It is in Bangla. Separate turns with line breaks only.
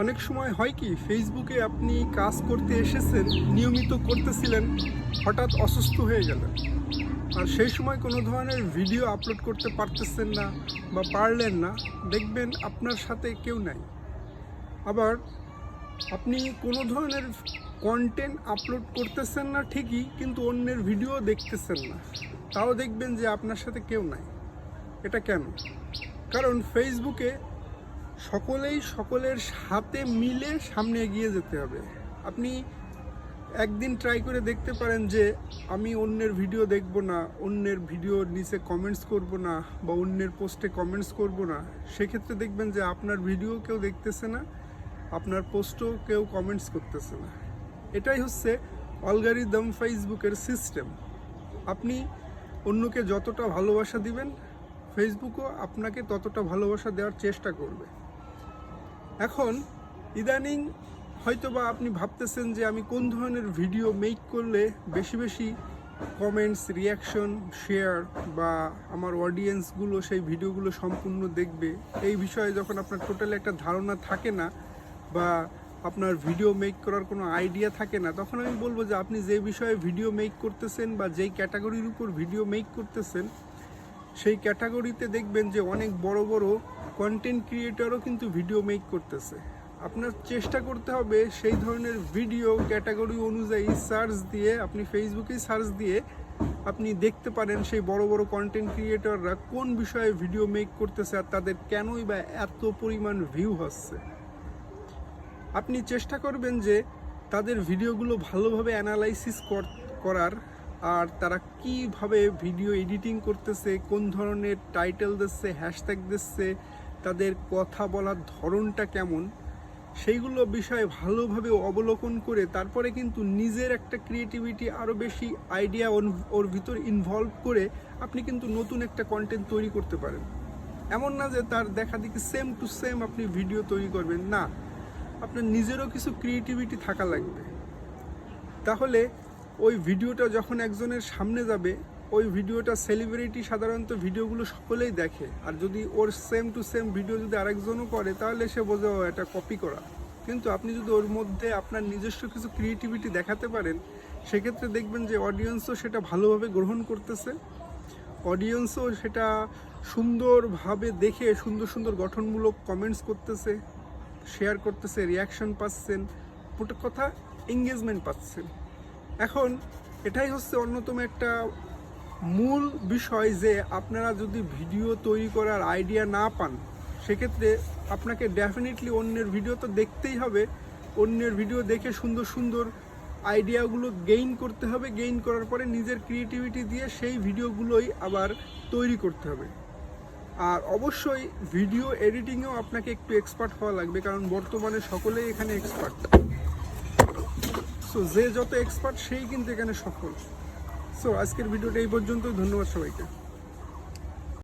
অনেক সময় হয় কি, ফেসবুকে আপনি কাজ করতে এসেছেন, নিয়মিত করতেছিলেন, হঠাৎ অসুস্থ হয়ে গেলেন, আর সেই সময় কোনো ধরনের ভিডিও আপলোড করতে পারতেছেন না বা পারলেন না, দেখবেন আপনার সাথে কেউ নাই। আবার আপনি কোনো ধরনের কন্টেন্ট আপলোড করতেছেন না ঠিকই, কিন্তু অন্যের ভিডিও দেখতেছেন না, তাও দেখবেন যে আপনার সাথে কেউ নাই। এটা কেন? কারণ ফেসবুকে সকলেই সকলের সাথে মিলে সামনে এগিয়ে যেতে হবে। আপনি একদিন ট্রাই করে দেখতে পারেন যে আমি অন্যের ভিডিও দেখব না, অন্যের ভিডিওর নিচে কমেন্টস করব না, বা অন্যের পোস্টে কমেন্টস করব না। সেক্ষেত্রে দেখবেন যে আপনার ভিডিও কেউ দেখতেছে না, আপনার পোস্টও কেউ কমেন্টস করতেছে না। এটাই হচ্ছে অ্যালগরিদম ফেসবুকের সিস্টেম। আপনি অন্যকে যতটা ভালোবাসা দিবেন, ফেসবুকও আপনাকে ততটা ভালোবাসা দেওয়ার চেষ্টা করবে। এখন ইদানিং হয়তোবা আপনি ভাবতেছেন যে আমি কোন ধরনের ভিডিও মেক করলে বেশি বেশি কমেন্টস, রিয়াকশন, শেয়ার বা আমার অডিয়েন্সগুলো সেই ভিডিওগুলো সম্পূর্ণ দেখবে। এই বিষয়ে যখন আপনার টোটালি একটা ধারণা থাকে না, বা আপনার ভিডিও মেক করার কোনো আইডিয়া থাকে না, তখন আমি বলবো যে আপনি যে বিষয়ে ভিডিও মেক করতেছেন বা যেই ক্যাটাগরির উপর ভিডিও মেক করতেছেন, সেই ক্যাটাগরিতে দেখবেন যে অনেক বড় বড় কন্টেন্ট ক্রিয়েটরও কিন্তু ভিডিও মেক করতেছে। আপনার চেষ্টা করতে হবে সেই ধরনের ভিডিও ক্যাটাগরি অনুযায়ী সার্চ দিয়ে, আপনি ফেসবুকেই সার্চ দিয়ে আপনি দেখতে পারেন সেই বড় বড় কন্টেন্ট ক্রিয়েটররা কোন বিষয়ে ভিডিও মেক করতেছে আর তাদের কেনই বা এত পরিমাণ ভিউ হচ্ছে। আপনি চেষ্টা করবেন যে তাদের ভিডিওগুলো ভালোভাবে অ্যানালাইসিস করার, আর তারা কিভাবে ভিডিও এডিটিং করতেছে, কোন ধরনের টাইটেল দিচ্ছে, হ্যাশট্যাগ দিচ্ছে, তাদের কথা বলার ধরনটা কেমন, সেইগুলো বিষয়ে ভালোভাবে অবলোকন করে তারপরে কিন্তু নিজের একটা ক্রিয়েটিভিটি আরও বেশি আইডিয়া ওর ভিতর ইনভলভ করে আপনি কিন্তু নতুন একটা কন্টেন্ট তৈরি করতে পারেন। এমন না যে তার দেখা দেখি সেম টু সেম আপনি ভিডিও তৈরি করবেন, না, আপনার নিজেরও কিছু ক্রিয়েটিভিটি থাকা লাগবে। তাহলে ওই ভিডিওটা যখন একজনের সামনে যাবে, ওই ভিডিওটা সেলিব্রিটি সাধারণত ভিডিওগুলো সকলেই দেখে, আর যদি ওর সেম টু সেম ভিডিও যদি আরেকজনও করে, তাহলে সে বোঝে এটা কপি করা। কিন্তু আপনি যদি ওর মধ্যে আপনার নিজস্ব কিছু ক্রিয়েটিভিটি দেখাতে পারেন, সেক্ষেত্রে দেখবেন যে অডিয়েন্সও সেটা ভালোভাবে গ্রহণ করতেছে, অডিয়েন্সও সেটা সুন্দরভাবে দেখে সুন্দর সুন্দর গঠনমূলক কমেন্টস করতেছে, শেয়ার করতেছে, রিয়াকশন পাচ্ছেন, পুরো কথা এঙ্গেজমেন্ট পাচ্ছেন। এখন এটাই হচ্ছে অন্যতম একটা মূল বিষয়, যে আপনারা যদি ভিডিও তৈরি করার আইডিয়া না পান, সেক্ষেত্রে আপনাকে ডেফিনেটলি অন্যের ভিডিও তো দেখতেই হবে, অন্যের ভিডিও দেখে সুন্দর সুন্দর আইডিয়াগুলো গেইন করতে হবে, গেইন করার পরে নিজের ক্রিয়েটিভিটি দিয়ে সেই ভিডিওগুলোই আবার তৈরি করতে হবে। আর অবশ্যই ভিডিও এডিটিংয়েও আপনাকে একটু এক্সপার্ট হওয়া লাগবে, কারণ বর্তমানে সকলেই এখানে এক্সপার্ট। সো যে যত এক্সপার্ট সেই কিন্তু এখানে সফল। সো আজকের ভিডিওটা এই পর্যন্ত। ধন্যবাদ সবাইকে।